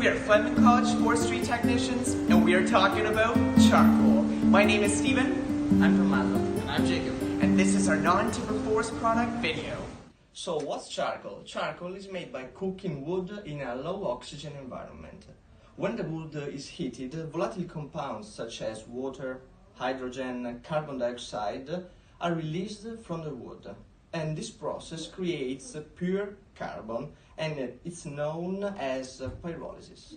We are Fleming College Forestry Technicians, and we are talking about charcoal. My name is Steven. I'm Tommaso. And I'm Jacob. And this is our non-timber forest product video. So what's charcoal? Charcoal is made by cooking wood in a low oxygen environment. When the wood is heated, volatile compounds such as water, hydrogen, carbon dioxide are released from the wood. And this process creates pure carbon, and it's known as pyrolysis.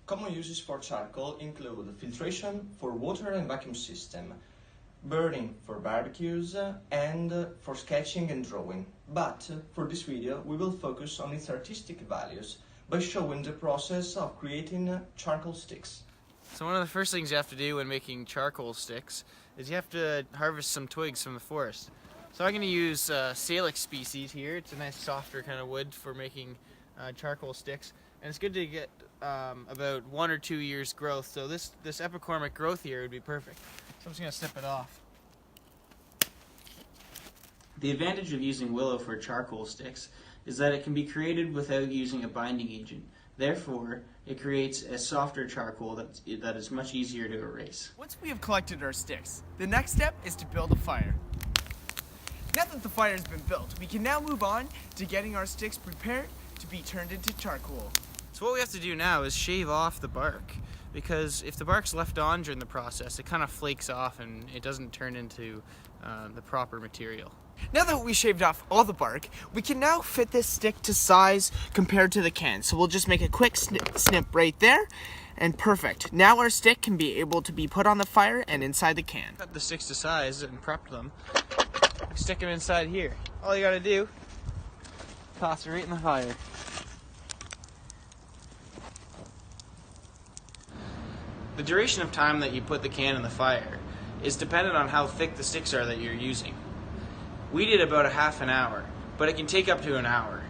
Common uses for charcoal include filtration for water and vacuum system, burning for barbecues, and for sketching and drawing. But for this video we will focus on its artistic values by showing the process of creating charcoal sticks. So one of the first things you have to do when making charcoal sticks is you have to harvest some twigs from the forest. So I'm going to use Salix species here. It's a nice softer kind of wood for making charcoal sticks, and it's good to get about 1 or 2 years growth. So this epicormic growth here would be perfect. So I'm just going to snip it off. The advantage of using willow for charcoal sticks is that it can be created without using a binding agent. Therefore, it creates a softer charcoal that is much easier to erase. Once we have collected our sticks, the next step is to build a fire. Now that the fire has been built, we can now move on to getting our sticks prepared to be turned into charcoal. So what we have to do now is shave off the bark, because if the bark's left on during the process, it kind of flakes off and it doesn't turn into the proper material. Now that we shaved off all the bark, we can now fit this stick to size compared to the can. So we'll just make a quick snip right there, and perfect. Now our stick can be able to be put on the fire and inside the can. Cut the sticks to size and prep them. Stick them inside here. All you gotta do, toss it right in the fire. The duration of time that you put the can in the fire is dependent on how thick the sticks are that you're using. We did about a half an hour, but it can take up to an hour.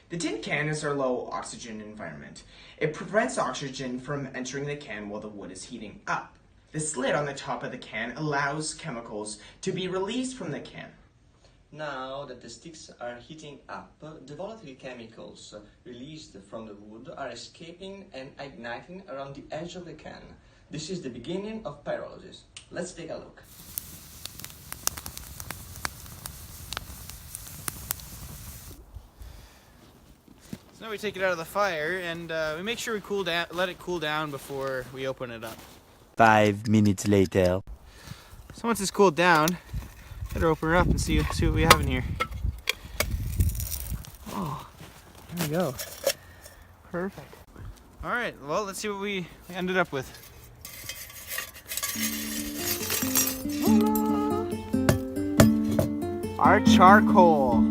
The tin can is our low oxygen environment. It prevents oxygen from entering the can while the wood is heating up. The slit on the top of the can allows chemicals to be released from the can. Now that the sticks are heating up, the volatile chemicals released from the wood are escaping and igniting around the edge of the can. This is the beginning of pyrolysis. Let's take a look. So now we take it out of the fire and we make sure we let it cool down before we open it up. 5 minutes later. So once it's cooled down, better open her up and see what we have in here. Oh, there we go. Perfect. All right, well, let's see what we ended up with. Our charcoal.